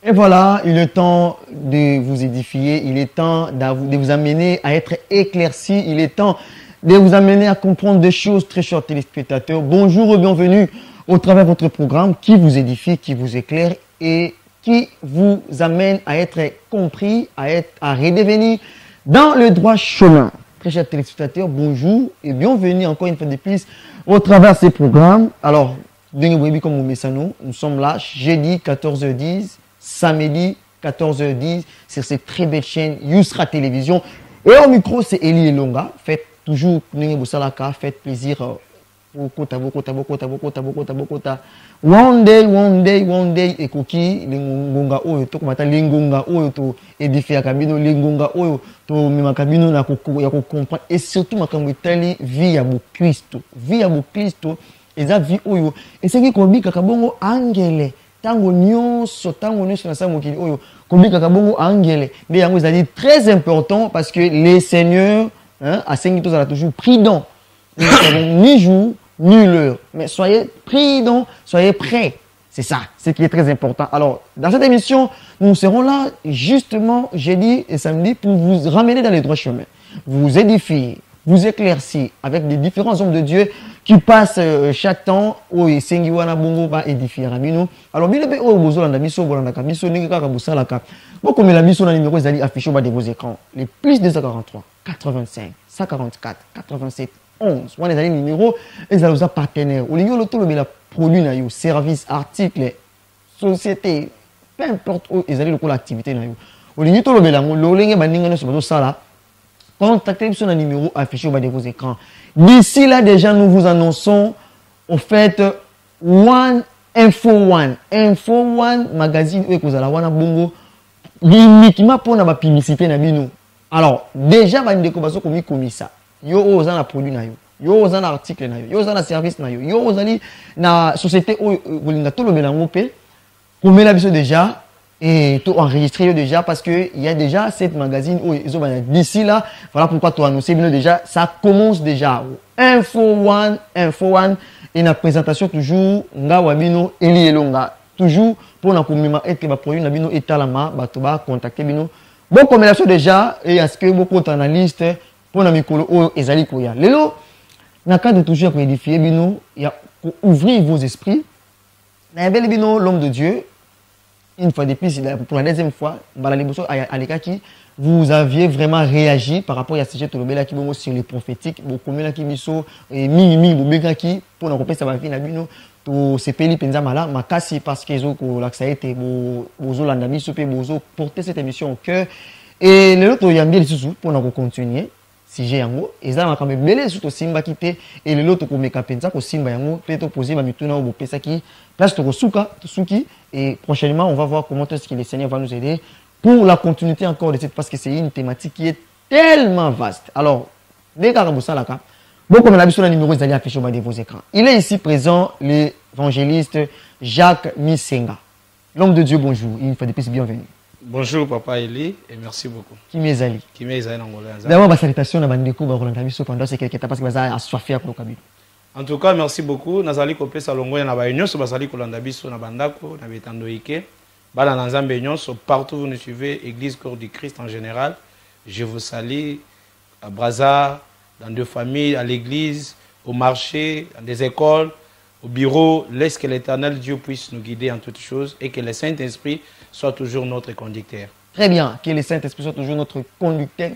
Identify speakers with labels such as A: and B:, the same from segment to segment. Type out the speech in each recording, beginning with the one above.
A: Et voilà, il est temps de vous édifier, il est temps de vous amener à être éclairci, il est temps de vous amener à comprendre des choses, très chers téléspectateurs. Bonjour et bienvenue au travers de votre programme qui vous édifie, qui vous éclaire et qui vous amène à être compris, à redevenir dans le droit chemin. Très chers téléspectateurs, bonjour et bienvenue encore une fois de plus au travers de ces programmes. Alors, comme nous sommes là jeudi 14h10, samedi 14h10 sur cette très belle chaîne Yousra Télévision. Et au micro, c'est Eli Elonga. Faites toujours faites plaisir. One day, et koki, lingonga oyo, to komata lingonga oyo, to édifier kabino, lingonga oyo, to mima kabino na comprendre. Et surtout, makambo itali, vie à beau Christo. Vie à beau Christo, et ça vie oyo. Et c'est qui kobi kakabongo angele. Tango nyonso na sa mokili oyo kobi kakabongo angele. Mais yango ça dit très important parce que les seigneurs à sengi tous toujours prudents. Ni jour ni l'heure. Mais soyez prudents, soyez prêts. C'est ça, ce qui est très important. Alors, dans cette émission, nous serons là justement jeudi et samedi pour vous ramener dans les droits chemins, vous édifier, vous éclaircir avec des différents hommes de Dieu qui passent chaque temps où sengi wana bongo va édifier ramino. Alors bien le bozo landa biso bolanda ka biso ningi kaka busala ka. Boko mela biso na numéro ezali affiché bas de vos écrans. Les plus 243 85 144 87 11. On est allé numéro et ça nous a partenaire. Au lieu de tout le produit na yo, service, article, société, peu importe où ils allaient le l'activité na yo. Au lieu de tout le mélange, l'olenge bandinga na sur ça là. Contactez sur le numéro affiché au bas de vos écrans. D'ici là, déjà, nous vous annonçons, au fait, Info One magazine, où vous allez voir bongo, uniquement pour la publicité na bino. Alors, déjà, vous allez découvrir comme ça. Yo, vous avez un produit na yo. Yo, vous avez un article na yo. Yo, vous avez un service na yo. Yo, vous avez une société où vous avez tout le mélange. Pour mettre déjà. Et tout enregistré déjà parce que il y a déjà cette magazine où ils ont d'ici là, voilà pourquoi tu annoncer déjà, ça commence déjà. Info One et la présentation toujours nga wabino Eli Elonga toujours pour na komima et que ba produit na bino etalama ba to ba contacter bino. Bon combination déjà et à ce que beaucoup d'analystes pour na mikolo o ezali koya. Lelo na cadre toujours pour édifier bino, il y a ouvrir vos esprits. Na bel bino l'homme de Dieu. Une fois de plus, pour la deuxième fois, vous aviez vraiment réagi par rapport à ce sujet sur les prophétiques. Pour nous c'est peli penza mala makasi parce qu'ils ont été porter cette émission au cœur et le autre y a bien les pour nous continuer si j'ai yango et ça m'a quand même belé surtout simba quitté et le autre pour me penza ko simba yango peut-être poser ma mituna au pesa qui place to suki et prochainement on va voir comment est-ce que le Seigneur va nous aider pour la continuité encore de cette parce que c'est une thématique qui est tellement vaste. Alors dès qu'à la cas bon, comme la mission de numéro, vous allez afficher au bas de vos écrans. Il est ici présent l'évangéliste Jacques Misenga. L'homme de Dieu, bonjour. Une fois de plus, bienvenue.
B: Bonjour, Papa Eli, et merci beaucoup.
A: Qui m'est allé?
B: Qui m'est allé en
A: D'abord, ma salutation à Bandeko, pendant ces quelques temps, parce que vous avez assoiffé pour le Kabilo.
B: En tout cas, merci beaucoup. Nazali Kopé Salongo, na ba union, so basali kolanda biso na bandako, na betando ike. Bala na nzambe union, so partout vous nous suivez, Église Corps du Christ en général. Je vous salue à Brazza, dans deux familles, à l'église, au marché, dans des écoles, au bureau. Laisse que l'Éternel Dieu puisse nous guider en toutes choses et que le Saint-Esprit soit toujours notre conducteur.
A: Très bien, que le Saint-Esprit soit toujours notre conducteur.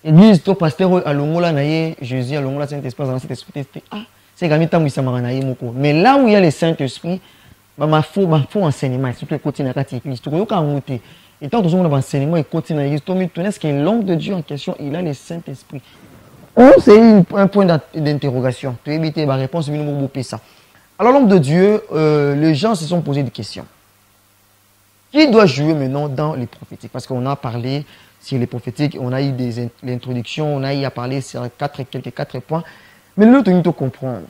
A: Église, toi, pasteur, à l'ongola naye, Jésus, à l'ongola Saint-Esprit, dans cet esprit, ah, c'est quand même moko. Mais là où il y a le Saint-Esprit, ma faux enseignement, surtout le côté de l'église, tout le monde et tant que nous avons enseignement et continue l'église, est-ce que l'homme de Dieu en question, il a le Saint-Esprit? C'est un point d'interrogation. Tu éviter ma réponse, ça. Alors l'homme de Dieu, les gens se sont posé des questions. Qui doit jouer maintenant dans les prophétiques? Parce qu'on a parlé sur les prophétiques, on a eu des introductions, on a eu à parler sur quelques 4 points. Mais nous devons comprendre.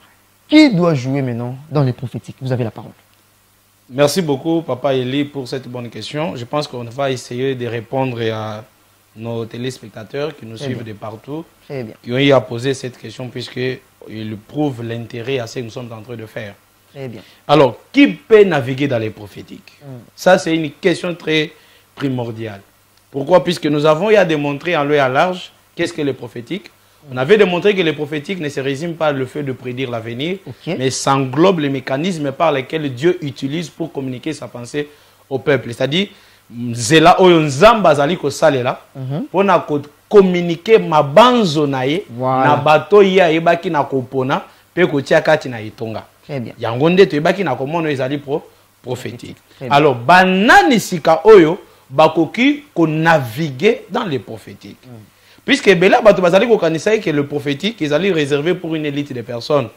A: Qui doit jouer maintenant dans les prophétiques? Vous avez la parole.
B: Merci beaucoup, Papa Eli, pour cette bonne question. Je pense qu'on va essayer de répondre à nos téléspectateurs qui nous suivent de partout, qui ont eu à poser cette question, puisqu'ils prouvent l'intérêt à ce que nous sommes en train de faire.
A: Très bien.
B: Alors, qui peut naviguer dans les prophétiques? Ça, c'est une question très primordiale. Pourquoi? Puisque nous avons eu à démontrer en long et en large qu'est-ce que les prophétiques. On avait démontré que les prophétiques ne se résument pas le fait de prédire l'avenir, mais s'englobent les mécanismes par lesquels Dieu utilise pour communiquer sa pensée au peuple. C'est-à-dire, Zela Oyonzamba Zali Kosalela, pour communiquer ma banzo nae, na bato ya ebaki na kopona, pe kotia kati na itonga.
A: Très bien.
B: Yangonde to ebaki na komono ezali prophétique. Alors, banani sika oyo, bakoki ko naviguer dans les prophétiques. Puisque Bela Batobazali Kokanisa que le prophétique, ils allaient réserver pour une élite de personnes.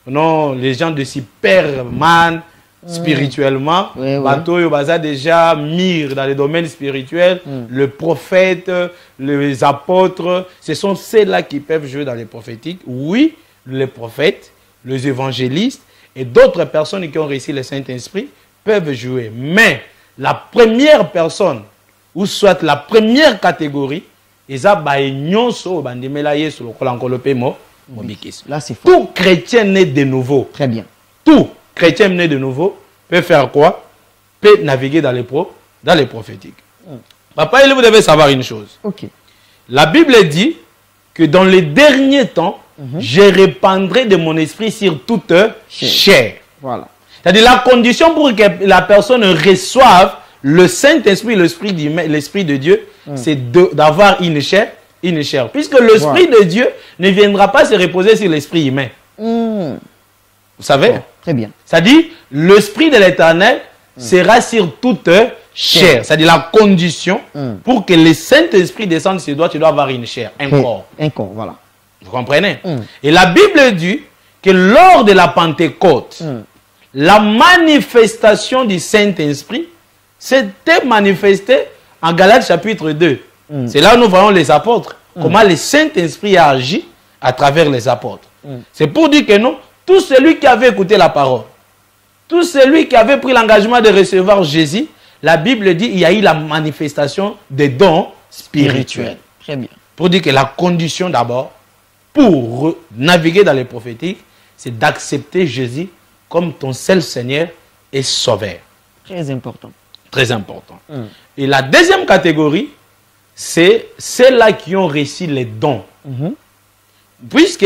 B: Non, les gens de Superman, spirituellement, Batoyo Baza déjà mire dans les domaines spirituels, le prophète, les apôtres, ce sont ceux-là qui peuvent jouer dans les prophétiques. Oui, les prophètes, les évangélistes et d'autres personnes qui ont réussi le Saint-Esprit peuvent jouer. Mais la première personne, ou soit la première catégorie, là, c'est fort. Tout chrétien né de nouveau.
A: Très bien.
B: Tout chrétien né de nouveau peut faire quoi? Peut naviguer dans les prophétiques. Papa, vous devez savoir une chose. La Bible dit que dans les derniers temps, je répandrai de mon esprit sur toute chair. Voilà. C'est-à-dire la condition pour que la personne reçoive le Saint-Esprit, l'Esprit de Dieu, c'est d'avoir une chair. Puisque l'Esprit de Dieu ne viendra pas se reposer sur l'Esprit humain. Vous savez?
A: Très bien.
B: C'est-à-dire, l'Esprit de l'Éternel sera sur toute chair. C'est-à-dire la condition pour que le Saint-Esprit descende sur toi, tu dois avoir une chair, un corps.
A: Un corps, voilà.
B: Vous comprenez? Et la Bible dit que lors de la Pentecôte, la manifestation du Saint-Esprit s'était manifestée en Galates chapitre 2. C'est là où nous voyons les apôtres. Comment le Saint-Esprit a agi à travers les apôtres. C'est pour dire que non, tout celui qui avait écouté la parole, tout celui qui avait pris l'engagement de recevoir Jésus, la Bible dit qu'il y a eu la manifestation des dons spirituels.
A: Très bien.
B: Pour dire que la condition d'abord, pour naviguer dans les prophétiques, c'est d'accepter Jésus comme ton seul Seigneur et Sauveur.
A: Très important.
B: Très important. Et la deuxième catégorie, c'est ceux-là qui ont reçu les dons. Puisque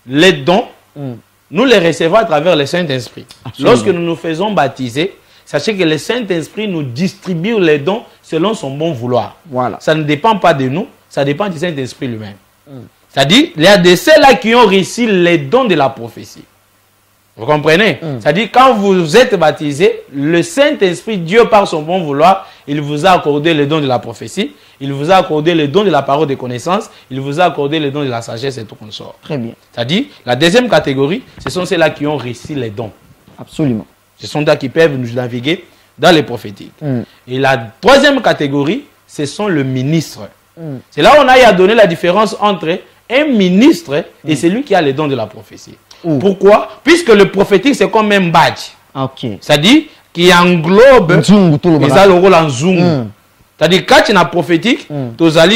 B: les dons, nous les recevons à travers le Saint-Esprit. Lorsque nous nous faisons baptiser, sachez que le Saint-Esprit nous distribue les dons selon son bon vouloir. Voilà. Ça ne dépend pas de nous, ça dépend du Saint-Esprit lui-même. C'est-à-dire, il y a de ceux-là qui ont reçu les dons de la prophétie. Vous comprenez? C'est-à-dire, quand vous êtes baptisé, le Saint-Esprit, Dieu par son bon vouloir, il vous a accordé les dons de la prophétie, il vous a accordé les dons de la parole de connaissance, il vous a accordé les dons de la sagesse et tout consort.
A: Très bien.
B: C'est-à-dire, la deuxième catégorie, ce sont ceux-là qui ont reçu les dons.
A: Absolument.
B: Ce sont ceux qui peuvent nous naviguer dans les prophétiques. Et la troisième catégorie, ce sont les ministres. C'est là où on a à donner la différence entre un ministre et celui qui a les dons de la prophétie. Pourquoi? Puisque le prophétique, c'est comme un badge. C'est-à-dire qui englobe le rôle en zoom. C'est-à-dire quand tu as prophétique, tu as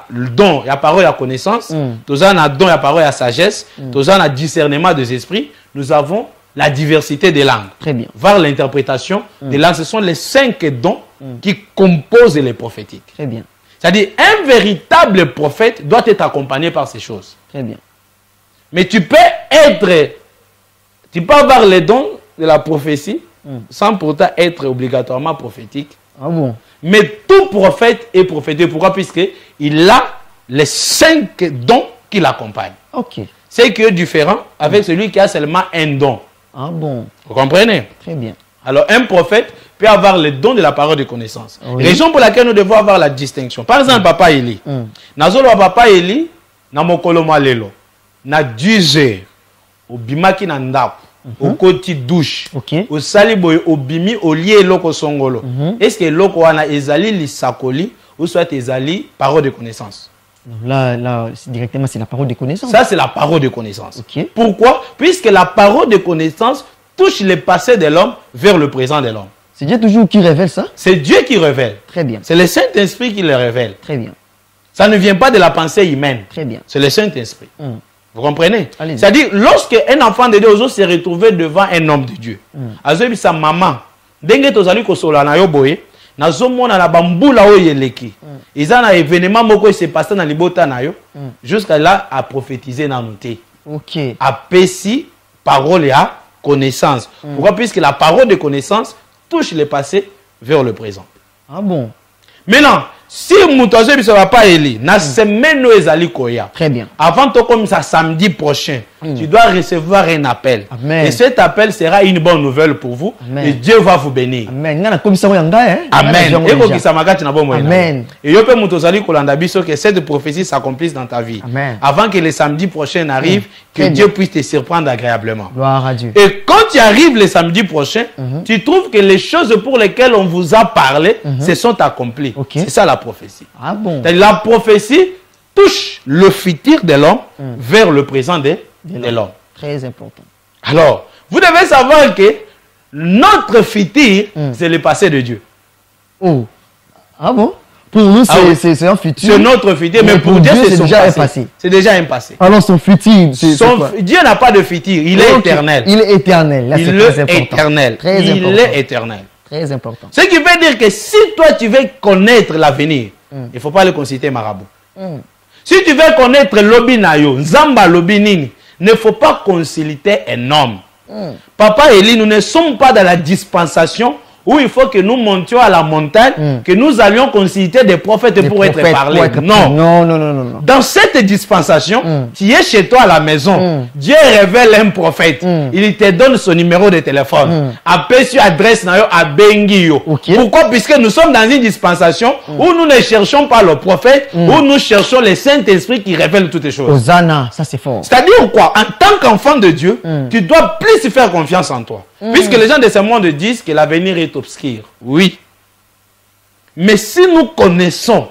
B: le don, la parole, la connaissance, tu as le don, la parole, la sagesse, tu as le discernement des esprits. Nous avons la diversité des langues.
A: Très bien.
B: Voir l'interprétation des langues, ce sont les 5 dons qui composent les prophétiques.
A: Très bien.
B: C'est-à-dire un véritable prophète doit être accompagné par ces choses.
A: Très bien.
B: Mais tu peux avoir les dons de la prophétie sans pourtant être obligatoirement prophétique.
A: Ah bon?
B: Mais tout prophète est prophétique. Pourquoi? Puisqu'il a les 5 dons qui l'accompagnent. C'est qui est différent avec celui qui a seulement un don.
A: Ah bon?
B: Vous comprenez?
A: Très bien.
B: Alors un prophète peut avoir les dons de la parole de connaissance. Raison pour laquelle nous devons avoir la distinction. Par exemple, Papa Eli. Nazolo Papa Eli, na mokolo malelo. Na 10 heures, au bimaki na ndako, au côté douche, au saliboy, au bimi, au lié loko songolo. Est-ce que loko wana ezali lisakoli ou soit ezali parole de connaissance?
A: Là, directement, c'est la parole de connaissance.
B: Ça, c'est la parole de connaissance. Pourquoi? Puisque la parole de connaissance touche le passé de l'homme vers le présent de l'homme.
A: C'est Dieu toujours qui révèle ça?
B: C'est Dieu qui révèle.
A: Très bien.
B: C'est le Saint-Esprit qui le révèle.
A: Très bien.
B: Ça ne vient pas de la pensée humaine.
A: Très bien.
B: C'est le Saint-Esprit. Vous Vous comprenez?
A: Allez-y.
B: C'est-à-dire, lorsque un enfant de Dieu se retrouve devant un homme de Dieu, azobi sa maman, denge tozali kosola na yo boye, nazomona na bambula oyo yeleki. Ils na événement moko s'est passé dans libota na yo, jusqu'à là à prophétiser na noté.
A: Ok.
B: À péci parole et à connaissance. Pourquoi? Puisque la parole de connaissance touche le passé vers le présent.
A: Ah bon?
B: Maintenant, si Moutazo ne va pas éli, na semaine où ezali koya.
A: Très bien.
B: Avant toi comme ça samedi prochain, tu dois recevoir un appel.
A: Amen.
B: Et cet appel sera une bonne nouvelle pour vous.
A: Amen.
B: Et Dieu va vous bénir.
A: Amen. Ngana comme ça yanga hein.
B: Amen. Amen. Et yo pe Moutozali kolanda biso que cette prophétie s'accomplisse dans ta vie.
A: Amen.
B: Avant que le samedi prochain arrive, que
A: Très
B: Dieu
A: bien.
B: puisse te surprendre agréablement.
A: Gloire à Dieu.
B: Et quand tu arrives le samedi prochain, tu trouves que les choses pour lesquelles on vous a parlé se sont accomplies.
A: Ok.
B: C'est ça la prophétie.
A: Ah bon?
B: La prophétie touche le futur de l'homme vers le présent de l'homme.
A: Très important.
B: Alors, vous devez savoir que notre futur, c'est le passé de Dieu.
A: Oh. Ah bon? Pour nous,
B: Ah oui.
A: c'est un futur.
B: C'est notre futur, mais pour Dieu, c'est son
A: déjà
B: passé.
A: un passé.
B: C'est déjà un passé.
A: Alors son futur, c'est quoi?
B: Dieu n'a pas de futur, il est
A: Ok.
B: éternel.
A: Il est éternel. Là, c'est
B: Il
A: très
B: est
A: important.
B: éternel.
A: Très
B: Il
A: important.
B: est éternel.
A: Très important.
B: Ce qui veut dire que si toi tu veux connaître l'avenir, il ne faut pas le consulter marabout. Si tu veux connaître l'obinayo, Nzamba l'obinini, ne faut pas consulter un homme. Papa Eli, nous ne sommes pas dans la dispensation où il faut que nous montions à la montagne, que nous allions consulter des prophètes pour être parlés. Non.
A: Non, non, non, non, non.
B: Dans cette dispensation, tu es chez toi à la maison. Dieu révèle un prophète. Il te donne son numéro de téléphone. Appelle sur adresse à Bengio.
A: Ok.
B: Pourquoi? Puisque nous sommes dans une dispensation où nous ne cherchons pas le prophète, où nous cherchons le Saint-Esprit qui révèle toutes les choses.
A: Hosanna, ça c'est fort.
B: C'est-à-dire quoi? En tant qu'enfant de Dieu, tu dois plus faire confiance en toi. Puisque les gens de ce monde disent que l'avenir est obscur. Oui. Mais si nous connaissons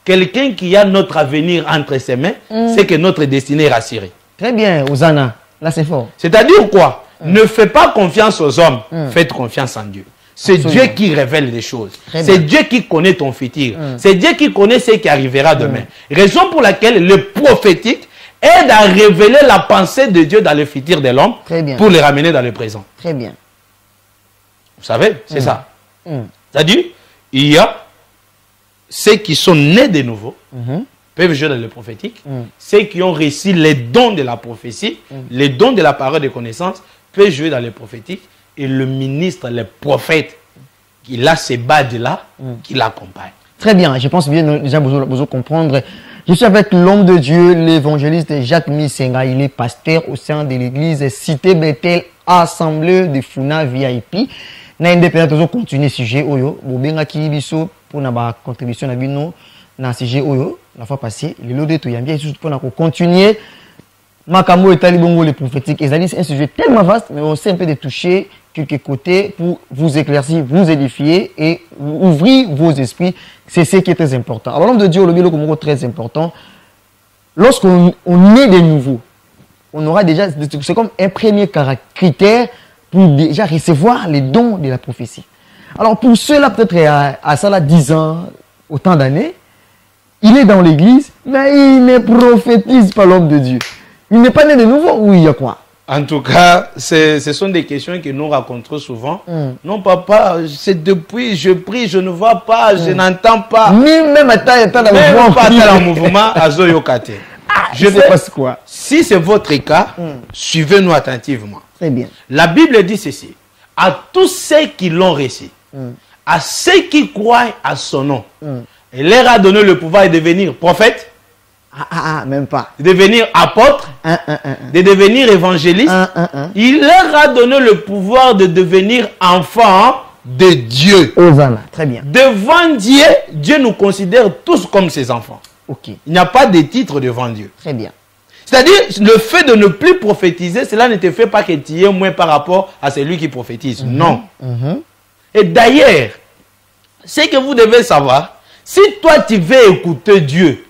B: quelqu'un qui a notre avenir entre ses mains, c'est que notre destinée est rassurée.
A: Très bien, Hosanna. Là c'est fort.
B: C'est-à-dire quoi? Ne faites pas confiance aux hommes, faites confiance en Dieu. C'est
A: Absolument.
B: Dieu qui révèle les choses.
A: Très
B: C'est
A: bien.
B: Dieu qui connaît ton futur. C'est Dieu qui connaît ce qui arrivera demain. Raison pour laquelle le prophétique aide à révéler la pensée de Dieu dans le futur de l'homme
A: Très bien.
B: pour le ramener dans le présent.
A: Très bien.
B: Vous savez, c'est ça. C'est-à-dire, il y a ceux qui sont nés de nouveau, peuvent jouer dans le prophétique. Ceux qui ont reçu les dons de la prophétie, les dons de la parole de connaissance, peuvent jouer dans le prophétique. Et le ministre, le prophète, il a ces badges-là qui l'accompagnent.
A: Très bien, je pense bien déjà besoin comprendre. Je suis avec l'homme de Dieu, l'évangéliste Jacques Misenga. Il est pasteur au sein de l'église Cité Bethel, Assemblée de Funa VIP. Na indépendant toujours continuer sujet oyo. Bobenga ki biso pour na ba contribution na bino na sujet oyo. La fois passée, le lot de tout yambia juste pour na continuer. Makambo et talibongo les prophétiques. Et c'est un sujet tellement vaste, mais on sait un peu de toucher quelques côtés pour vous éclaircir, vous édifier et ouvrir vos esprits. C'est ce qui est très important. Alors, l'homme de Dieu, le bilo comme très important. Lorsqu'on est de nouveau, on aura déjà, c'est comme un premier critère pour déjà recevoir les dons de la prophétie. Alors, pour ceux-là, peut-être à ça, là, 10 ans, autant d'années, il est dans l'église, mais il ne prophétise pas l'homme de Dieu. Il n'est pas né de nouveau ou il y a quoi?
B: En tout cas, ce sont des questions que nous racontons souvent. Non, papa, c'est depuis, je prie, je ne vois pas, je n'entends pas.
A: Même à taille, dans
B: Même pas dans le mouvement, à Zoyokate.
A: Je sais pas quoi.
B: Si c'est votre cas, suivez-nous attentivement.
A: Très bien.
B: La Bible dit ceci. À tous ceux qui l'ont reçu, à ceux qui croient à son nom, il leur a donné le pouvoir de devenir prophète,
A: Même pas.
B: de devenir apôtre, de devenir évangéliste. Il leur a donné le pouvoir de devenir enfant de Dieu.
A: Hosanna. Très bien.
B: Devant Dieu, Dieu nous considère tous comme ses enfants.
A: Ok.
B: Il n'y a pas de titre devant Dieu.
A: Très bien.
B: C'est-à-dire, le fait de ne plus prophétiser, cela ne te fait pas que tu es moins par rapport à celui qui prophétise. Non. Et d'ailleurs, ce que vous devez savoir, si toi tu veux écouter Dieu,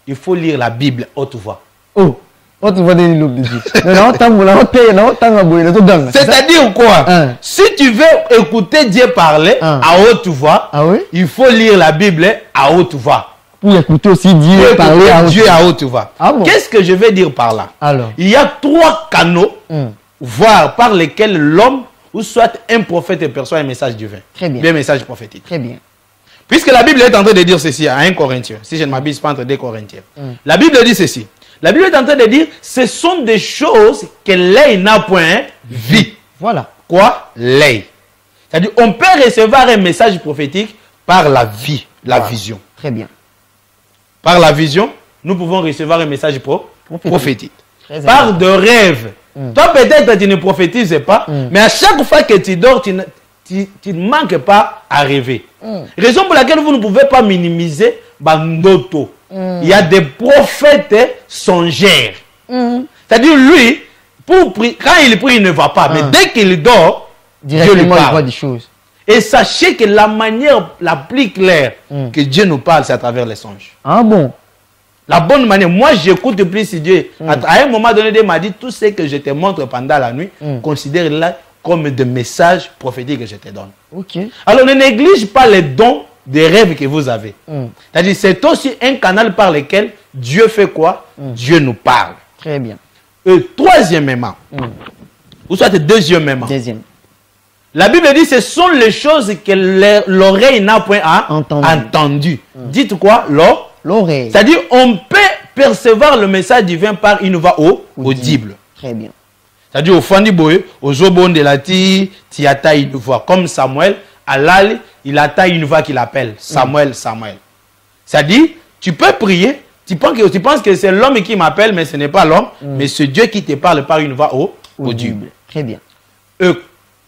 B: il faut lire la Bible haute voix.
A: Oh. Tu vas dire l'homme de Dieu.
B: C'est-à-dire quoi? Si tu veux écouter Dieu parler à haute voix,
A: oui?
B: il faut lire la Bible à haute voix.
A: Pour écouter aussi Dieu parler à
B: Dieu à haute voix.
A: Ah bon?
B: Qu'est-ce que je vais dire par là?
A: Alors.
B: Il y a 3 canaux, voire par lesquels l'homme, ou soit un prophète, perçoit un message divin.
A: Très bien.
B: Bien, un message prophétique.
A: Très bien.
B: Puisque la Bible est en train de dire ceci à 1 Corinthiens, si je ne m'abuse pas entre 2 Corinthiens. La Bible dit ceci. La Bible est en train de dire, ce sont des choses que l'œil n'a point vues.
A: Voilà.
B: Quoi? L'œil. C'est-à-dire, on peut recevoir un message prophétique par la vie, la vision.
A: Très bien.
B: Par la vision, nous pouvons recevoir un message prophétique. Par de rêves. Toi, peut-être, tu ne prophétises pas, mais à chaque fois que tu dors, tu ne manques pas à rêver. Raison pour laquelle vous ne pouvez pas minimiser Bandoto. Il y a des prophètes songeurs. C'est-à-dire, lui, quand il prie, il ne va pas. Mais dès qu'il dort, Dieu lui parle.
A: Il voit des choses.
B: Et sachez que la manière la plus claire que Dieu nous parle, c'est à travers les songes.
A: Ah bon?
B: La bonne manière, moi j'écoute plus Dieu. À un moment donné, Dieu m'a dit, tout ce que je te montre pendant la nuit, considère-le comme des messages prophétiques que je te donne.
A: Ok.
B: Alors ne néglige pas les dons des rêves que vous avez. C'est-à-dire, c'est aussi un canal par lequel Dieu fait quoi? Dieu nous parle.
A: Très bien.
B: Troisièmement, ou soit deuxièmement, la Bible dit ce sont les choses que l'oreille n'a point entendu. Dites quoi?
A: L'oreille.
B: C'est-à-dire, on peut percevoir le message divin par une voix audible.
A: Très bien.
B: C'est-à-dire, au fond du boye, au zobon de la ti ata une voix. Comme Samuel, Alal, il a une voix qu'il appelle Samuel, Samuel. C'est-à-dire, tu peux prier, tu penses que c'est l'homme qui m'appelle, mais ce n'est pas l'homme, mais c'est Dieu qui te parle par une voix audible.
A: Très bien.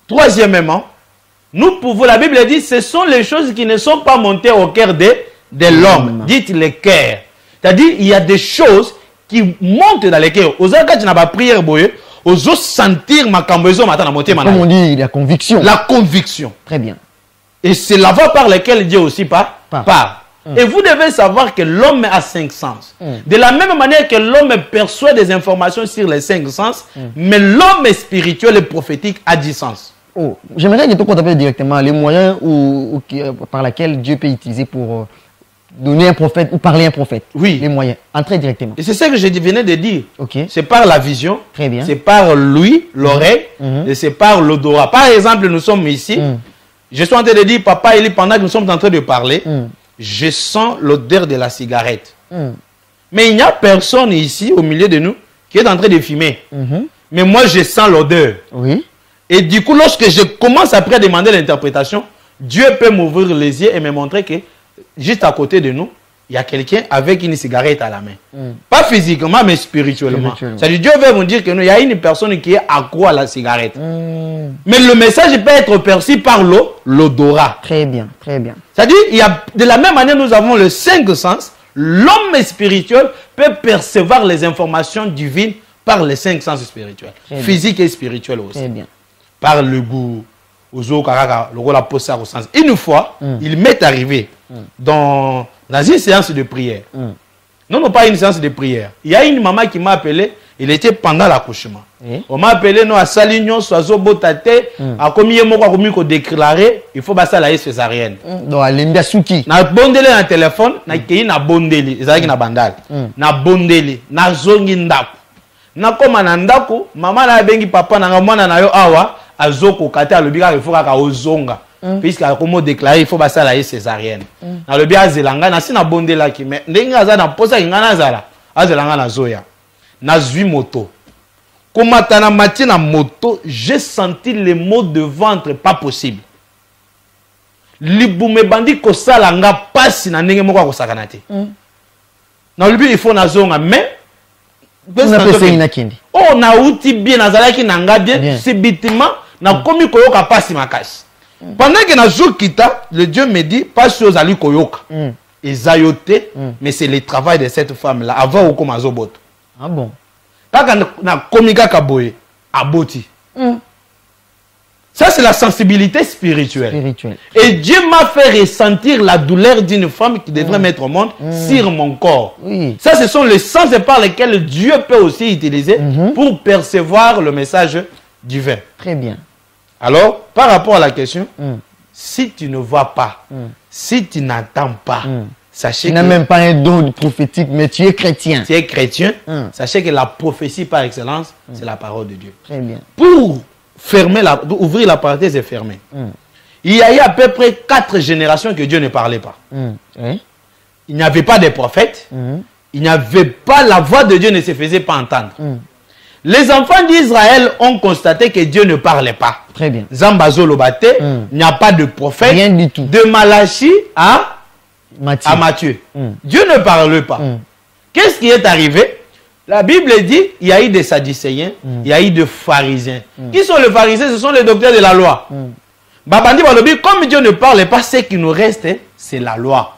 B: Troisièmement, nous pouvons, la Bible dit, ce sont les choses qui ne sont pas montées au cœur de l'homme. Dites le cœur. C'est-à-dire, il y a des choses qui montent dans le cœur. Aux autres, quand tu n'as pas prié, aux autres sentir ma cambezo matin à monter.
A: Comme on dit, la conviction.
B: La conviction.
A: Très bien.
B: Et c'est la voie par laquelle Dieu aussi parle. Et vous devez savoir que l'homme a 5 sens. De la même manière que l'homme perçoit des informations sur les 5 sens, mais l'homme spirituel et prophétique a 10 sens.
A: Oh, j'aimerais que tu t'appelles directement les moyens par lesquels Dieu peut utiliser pour donner un prophète ou parler un prophète.
B: Oui.
A: Les moyens. Entrer directement.
B: Et c'est ça que je venais de dire.
A: Ok.
B: C'est par la vision.
A: Très bien.
B: C'est par l'ouïe, l'oreille. Et c'est par l'odorat. Par exemple, nous sommes ici. Je suis en train de dire, papa, pendant que nous sommes en train de parler, je sens l'odeur de la cigarette. Mais il n'y a personne ici, au milieu de nous, qui est en train de fumer. Mais moi, je sens l'odeur.
A: Oui.
B: Et du coup, lorsque je commence après à demander l'interprétation, Dieu peut m'ouvrir les yeux et me montrer que juste à côté de nous, il y a quelqu'un avec une cigarette à la main. Pas physiquement, mais spirituellement. C'est-à-dire, Dieu veut vous dire que il y a une personne qui est accro à la cigarette. Mais le message peut être perçu par l'odorat.
A: Très bien, très bien.
B: C'est-à-dire, de la même manière, nous avons les 5 sens. L'homme spirituel peut percevoir les informations divines par les 5 sens spirituels. Physique et spirituel aussi.
A: Très bien.
B: Par le goût, une fois, il m'est arrivé dans une séance de prière. Non, pas une séance de prière. Il y a une maman qui m'a appelé, il était pendant l'accouchement. On m'a appelé, nous, à Salignon, Soazo Botate, à combien de temps déclaré, il faut passer à la césarienne.
A: Donc, à l'Embiasuki.
B: Na bondeli na téléphone, na kei na bondeli, ezalaki na bandal. Na bondeli, na zongi ndako. Na koma na ndako, mama na bengi papa na mwana na yo awa, azoko kate alobika il faut kaka ozonga. Puisque comme déclaré il faut passer à la césarienne. Na lobi azelanga na si na bondela ki mais ndenge aza na posa ngana zala. Azelanga na zoya. Na zui moto. Comme tana mati na moto, j'ai senti les maux de ventre pas possible. Libume bandi ko sala nga pasi na ndenge moko ko sakana te. Na lobi il faut na zonga mais oh na uti bien nazalaki na nga bien subitement na komi koyoka pasi makasi. Pendant que na zokita, le Dieu me dit pas chose ali koyoka. Ezayote mais c'est le travail de cette femme là avant ou comme azoboto.
A: Ah bon.
B: Kaka na komika kaboye aboti. Ça c'est la sensibilité spirituelle. Et Dieu m'a fait ressentir la douleur d'une femme qui devrait mettre au monde sur mon corps. Ça ce sont les sens par lesquels Dieu peut aussi utiliser pour percevoir le message divin.
A: Très bien.
B: Alors, par rapport à la question, si tu ne vois pas, si tu n'entends pas, sachez
A: tu n'as même pas un don prophétique, mais tu es chrétien.
B: Tu es chrétien, sachez que la prophétie par excellence, c'est la parole de Dieu.
A: Très bien.
B: Pour ouvrir la parenthèse et fermer, il y a eu à peu près 4 générations que Dieu ne parlait pas.
A: Oui.
B: Il n'y avait pas de prophètes, il n'y avait pas, la voix de Dieu ne se faisait pas entendre. Les enfants d'Israël ont constaté que Dieu ne parlait pas.
A: Très bien.
B: Zambazo Lobate, il n'y a pas de prophète.
A: Rien du tout.
B: De Malachie à Matthieu. Dieu ne parle pas. Qu'est-ce qui est arrivé? La Bible dit, il y a eu des Sadducéens, il y a eu des pharisiens. Qui sont les pharisiens? Ce sont les docteurs de la loi. Babandi Balobi, comme Dieu ne parle pas, ce qui nous reste, c'est la loi.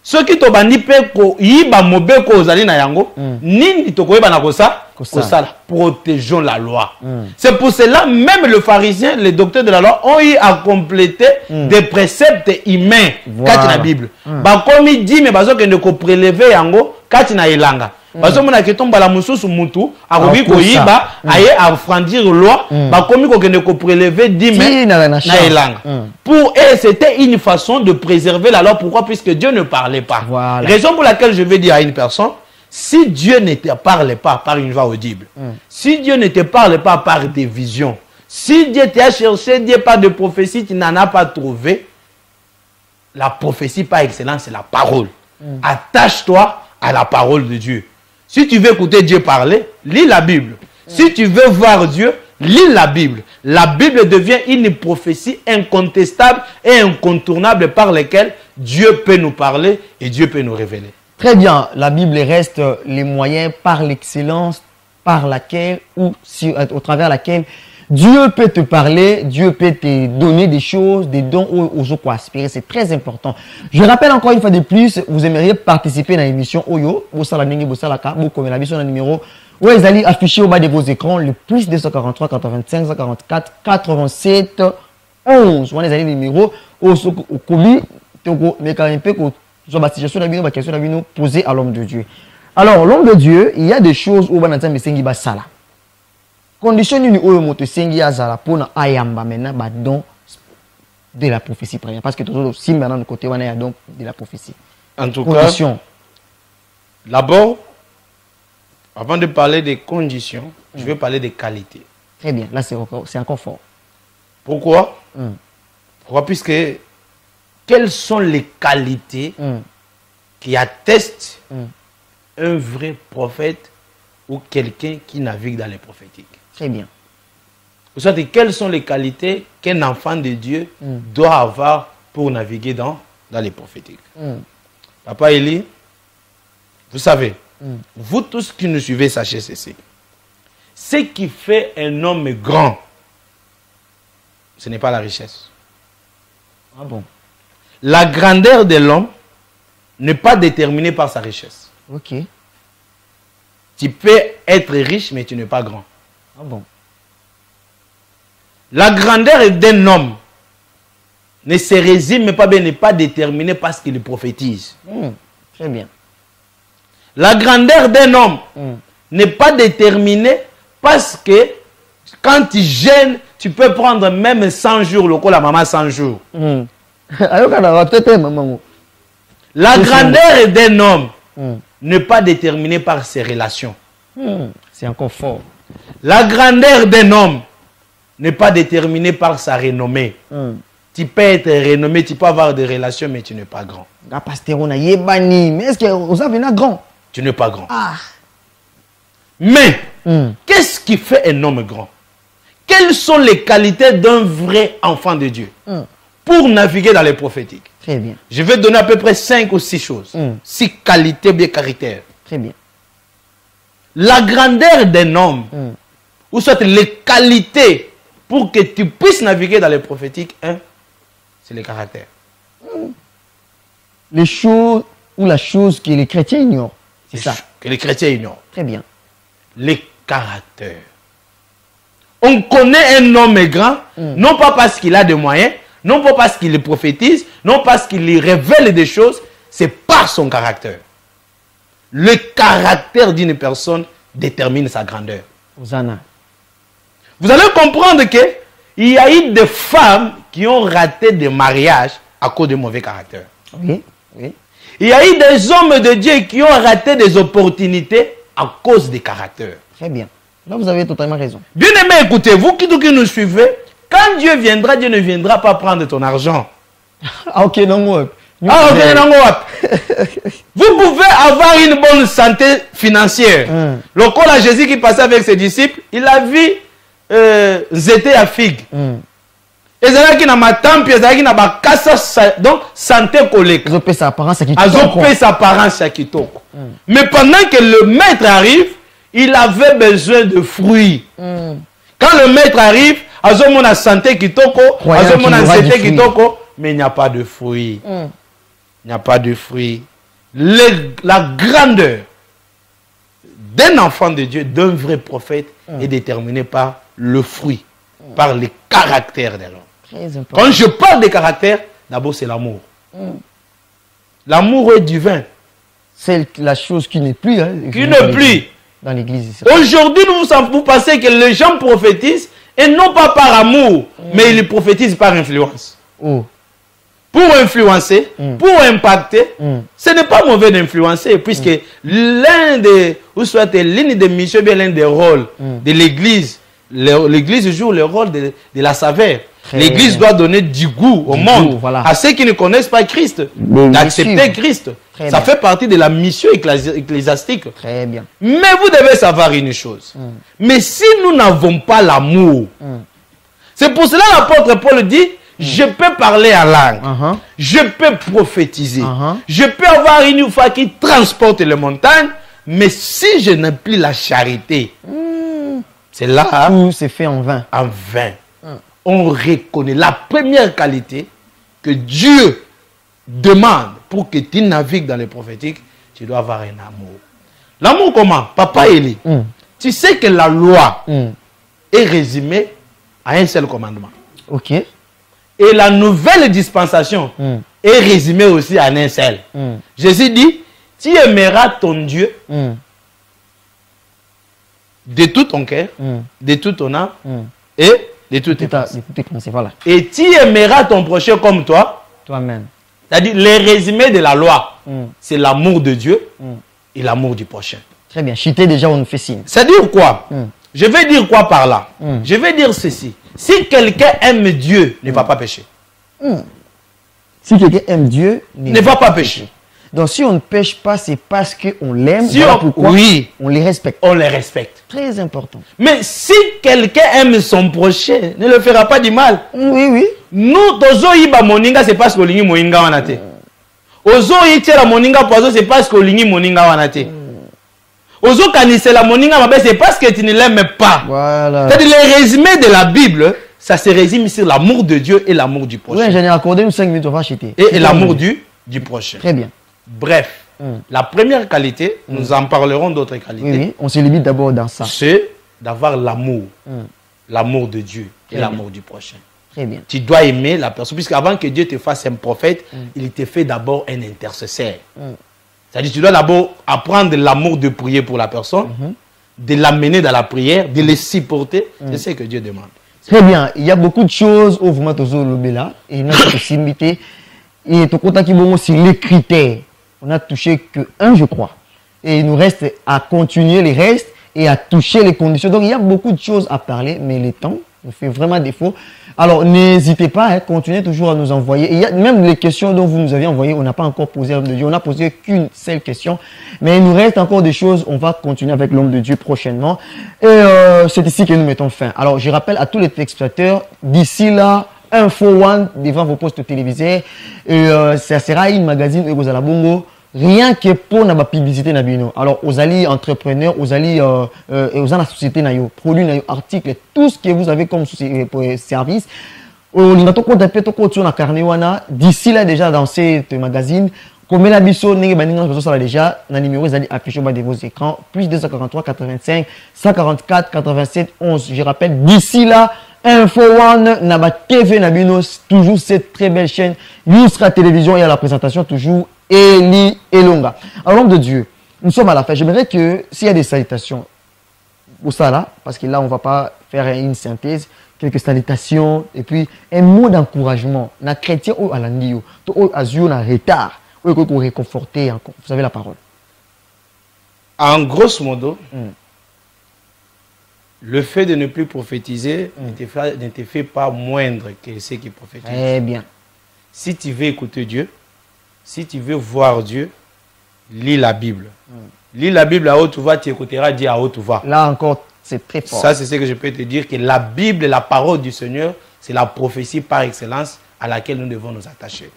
B: Ceux qui tobandi pe ko yiba mobeko ozali na yango nini tokoyeba na kosa kosala, protégeons la loi. C'est pour cela même le pharisien, les docteurs de la loi ont eu à compléter des préceptes humains kati na Bible. Ba komi dit mais bazo ke ne ko prélever yango kati na elanga. Bazo mona ke tomba la mususu mutu akobi ko yiba aye à franchir loi ba komi ko ke ne ko prélever 10 mais na elanga. Pour eux c'était une façon de préserver la loi. Pourquoi? Puisque Dieu ne parlait pas. Voilà. Raison pour laquelle je vais dire à une personne, si Dieu ne te parle pas par une voix audible, si Dieu ne te parle pas par des visions, si Dieu t'a cherché, Dieu pas de prophétie, tu n'en as pas trouvé, la prophétie par excellence, c'est la parole. Attache-toi à la parole de Dieu. Si tu veux écouter Dieu parler, lis la Bible. Si tu veux voir Dieu, lis la Bible. La Bible devient une prophétie incontestable et incontournable par laquelle Dieu peut nous parler et Dieu peut nous révéler.
A: Très bien. La Bible reste les moyens par l'excellence par laquelle ou au travers laquelle Dieu peut te parler, Dieu peut te donner des choses, des dons aux autres pour aspirer. C'est très important. Je rappelle encore une fois de plus, vous aimeriez participer à l'émission Oyo, Bossala Nengi Bossala Ka, Bokom la mission numéro où ils allaient afficher au bas de vos écrans le plus 243 85 144 87 11. On les allés numéro au Kobi, mais quand même peu sur la situation de la question de posée à l'homme de Dieu. Alors l'homme de Dieu, il y a des choses où on a entendu Bassala. Condition ni oyo moto sengi azala pona ayamba maintenant ba don de la prophétie première parce que toujours si maintenant de côté on a don de la prophétie.
B: En tout
A: condition.
B: Cas, d'abord avant de parler des conditions, je vais parler des qualités.
A: Très bien, là c'est encore fort.
B: Pourquoi? Pourquoi? Puisque quelles sont les qualités qui attestent un vrai prophète ou quelqu'un qui navigue dans les prophétiques?
A: Très bien.
B: Vous savez quelles sont les qualités qu'un enfant de Dieu doit avoir pour naviguer dans les prophétiques. Papa Eli, vous savez, vous tous qui nous suivez, sachez ceci. Ce qui fait un homme grand, ce n'est pas la richesse.
A: Ah bon?
B: La grandeur de l'homme n'est pas déterminée par sa richesse.
A: Ok.
B: Tu peux être riche, mais tu n'es pas grand.
A: Ah bon?
B: La grandeur d'un homme ne se résume pas bien, n'est pas déterminée parce qu'il prophétise.
A: Très bien.
B: La grandeur d'un homme n'est pas déterminée parce que quand tu gênes, tu peux prendre même 100 jours, le coup la maman 100 jours. La grandeur d'un homme n'est pas déterminée par ses relations.
A: C'est encore fort.
B: La grandeur d'un homme n'est pas déterminée par sa renommée. Tu peux être renommé, tu peux avoir des relations, mais tu n'es pas grand.
A: Mais est-ce que vous avez un grand?
B: Tu n'es pas grand.
A: Ah.
B: Mais, qu'est-ce qui fait un homme grand? Quelles sont les qualités d'un vrai enfant de Dieu pour naviguer dans les prophétiques?
A: Très bien.
B: Je vais donner à peu près 5 ou 6 choses. 6 qualités, bien caractères.
A: Très bien.
B: La grandeur d'un homme, ou soit les qualités pour que tu puisses naviguer dans les prophétiques, c'est les caractères.
A: Les choses ou la chose que les chrétiens ignorent. C'est ça.
B: Que les chrétiens ignorent.
A: Très bien.
B: Les caractères. On connaît un homme grand, non pas parce qu'il a des moyens, non pas parce qu'il prophétise, non parce qu'il révèle des choses, c'est par son caractère. Le caractère d'une personne détermine sa grandeur.
A: Hosanna.
B: Vous allez comprendre qu'il y a eu des femmes qui ont raté des mariages à cause de mauvais caractère.
A: Oui, oui.
B: Il y a eu des hommes de Dieu qui ont raté des opportunités à cause des caractères.
A: Très bien. Là, vous avez totalement raison.
B: Bien aimé, écoutez, vous qui nous suivez, quand Dieu viendra, Dieu ne viendra pas prendre ton argent.
A: Ah, ok, non, moi.
B: Ah, ok, non, moi. Vous pouvez avoir une bonne santé financière. Le col à Jésus qui passait avec ses disciples, il a vu zété à figue. Et c'est qui n'a ma tempe, et c'est qui n'a pas casse, donc santé collègue.
A: Ils ont payé sa apparence à
B: Kitoko. Mais pendant que le maître arrive, il avait besoin de fruits. Quand le maître arrive, Azomon a santé Kitoko, Azomon a santé Kitoko, mais il n'y a pas de fruits. Il n'y a pas de fruits. La grandeur d'un enfant de Dieu, d'un vrai prophète, est déterminée par le fruit, par les caractères de l'homme. Quand je parle des caractères, d'abord c'est l'amour. L'amour est divin.
A: C'est la chose qui n'est plus. Hein,
B: qui n'est plus.
A: Dans l'église.
B: Aujourd'hui, vous pensez que les gens prophétisent, et non pas par amour, mais ils prophétisent par influence. Pour influencer, pour impacter, ce n'est pas mauvais d'influencer, puisque l'une des missions, bien l'un des rôles de l'église, l'église joue le rôle de la saveur. L'église doit donner du goût au monde, voilà. À ceux qui ne connaissent pas Christ, d'accepter Christ. Ça fait partie de la mission ecclésiastique.
A: Très bien.
B: Mais vous devez savoir une chose. Mais si nous n'avons pas l'amour, c'est pour cela l'apôtre Paul dit, je peux parler en langue, je peux prophétiser, je peux avoir une foi qui transporte les montagnes, mais si je n'ai plus la charité, c'est là
A: tout c'est fait en vain.
B: En vain. On reconnaît la première qualité que Dieu demande pour que tu navigues dans les prophétiques, tu dois avoir un amour. L'amour comment? Papa Eli, tu sais que la loi est résumée à un seul commandement.
A: Ok.
B: Et la nouvelle dispensation est résumée aussi à un seul. Jésus dit, tu aimeras ton Dieu de tout ton cœur, de toute ton âme et de toutes tes pensées.
A: Voilà.
B: Et tu aimeras ton prochain comme toi.
A: Toi-même.
B: C'est-à-dire, le résumé de la loi, c'est l'amour de Dieu et l'amour du prochain.
A: Très bien. Chité déjà, on fait signe.
B: C'est-à-dire quoi? Je vais dire quoi par là? Je vais dire ceci. Si quelqu'un aime Dieu, ne va pas pécher.
A: Si quelqu'un aime Dieu,
B: ne va pas pécher.
A: Donc, si on ne pêche pas, c'est parce qu'on l'aime.
B: Si oui,
A: on les respecte.
B: On les respecte.
A: Très important.
B: Mais si quelqu'un aime son prochain, ne le fera pas du mal.
A: Oui, oui.
B: Nous, tozo iba moninga, c'est parce que lingi moninga wanate. Ozo itera moninga poizo, c'est parce que lingi moninga wanate. Ozo kanise la moninga mabe, c'est parce que tu ne l'aimes pas.
A: Voilà.
B: C'est-à-dire, le résumé de la Bible, ça se résume sur l'amour de Dieu et l'amour du prochain.
A: Oui, j'en ai accordé 5 minutes, on va chiter.
B: Et l'amour du prochain.
A: Très bien.
B: Bref, la première qualité, nous en parlerons d'autres qualités.
A: Oui, on se limite d'abord dans ça.
B: C'est d'avoir l'amour. L'amour de Dieu et l'amour du prochain.
A: Très bien.
B: Tu dois aimer la personne. Puisque avant que Dieu te fasse un prophète, il te fait d'abord un intercesseur. C'est-à-dire tu dois d'abord apprendre l'amour de prier pour la personne, de l'amener dans la prière, de les supporter. C'est ce que Dieu demande.
A: Très bien. Il y a beaucoup de choses au moment de là et notre possibilité. Et tout compte qui vont aussi les critères. On a touché que un, je crois. Et il nous reste à continuer les restes et à toucher les conditions. Donc il y a beaucoup de choses à parler, mais le temps nous fait vraiment défaut. Alors n'hésitez pas, hein, continuez toujours à nous envoyer. Et il y a même les questions dont vous nous avez envoyées, on n'a pas encore posé l'homme de Dieu. On n'a posé qu'une seule question. Mais il nous reste encore des choses. On va continuer avec l'homme de Dieu prochainement. Et c'est ici que nous mettons fin. Alors je rappelle à tous les téléspectateurs, d'ici là, Info One devant vos postes télévisés. Ça sera une magazine et vous allez bongo. Rien que pour la publicité nabino. Alors aux alliés entrepreneurs, aux alliés aux la société nayo, produits nayo, articles, tout ce que vous avez comme service. D'ici là déjà dans cette magazine, comme la biso déjà, le numéro est affiché au bas de vos écrans, plus 243 85 144 87 11. Je rappelle, d'ici là, Info One, Naba TV Nabinos, toujours cette très belle chaîne. Yusra Télévision et à la présentation, toujours Eli Elonga. Alors, l'homme de Dieu, nous sommes à la fin. J'aimerais que s'il y a des salutations, pour ça là, parce que là, on ne va pas faire une synthèse, quelques salutations, et puis un mot d'encouragement. Na chrétien ou à l'andio, ou à Zio na retard, Ou que vous réconforter encore. Vous avez la parole.
B: En grosso modo, le fait de ne plus prophétiser ne te fait pas moindre que ceux qui prophétisent.
A: Très bien.
B: Si tu veux écouter Dieu, si tu veux voir Dieu, lis la Bible. Lis la Bible à haute voix, tu écouteras Dieu à haute voix.
A: Là encore, c'est très fort.
B: Ça, c'est ce que je peux te dire, que la Bible, la parole du Seigneur, c'est la prophétie par excellence à laquelle nous devons nous attacher.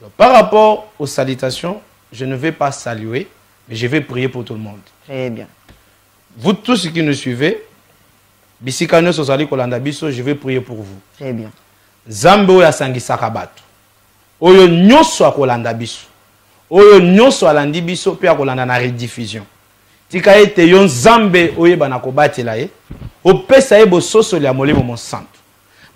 B: Donc, par rapport aux salutations, je ne vais pas saluer, mais je vais prier pour tout le monde.
A: Très bien.
B: Vous tous qui nous suivez, Bisikano Sosali Kolanda Biso, je vais prier pour vous.
A: Très bien.
B: Zambo ya sangisaka bato. Oyo nyoso akolanda biso. Oyo nyoso alandi biso pe akolanda na rediffusion. Tika ete yon zambe oyeba na kobatela ye. Opesa ye bososo ya molimo mon santo.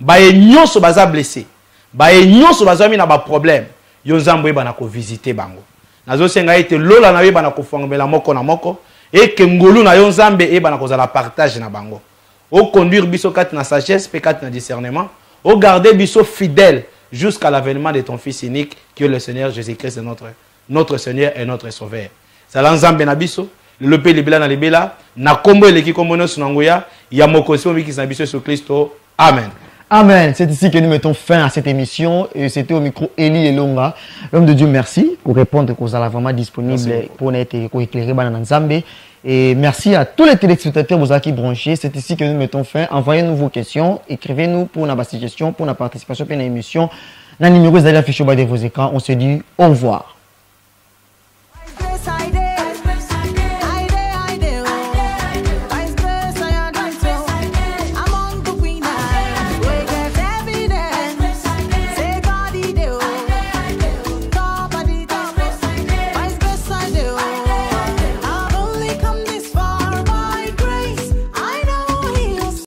B: Baye nyoso baza blessé. Baye nyoso baza mi na ba problème. Yon zambe oyeba na ko visiter bango. Nazo senga ete lola na oyeba na ko fongela moko na moko et que ngolu na yon zambe oyeba na ko za la partage na bango. O conduire biso kat na sagesse pe kat na discernement. Au garder biso fidèle jusqu'à l'avènement de ton Fils unique, qui est le Seigneur Jésus-Christ, notre Seigneur et notre Sauveur. C'est l'ensemble na biso, le pe libela na libela, na kombo eleki kombo no sunangoya, ya mokosi o miki na biso sur Christo. Amen.
A: Amen. C'est ici que nous mettons fin à cette émission. Et c'était au micro Eli Elonga. L'homme de Dieu, merci pour répondre que vous allez vraiment disponible pour être éclairé dans Nzambe. Et merci à tous les téléspectateurs vous qui branchés. C'est ici que nous mettons fin. Envoyez-nous vos questions. Écrivez-nous pour notre suggestion, pour notre participation à l'émission. Le numéro est affiché au bas de vos écrans. On se dit au revoir.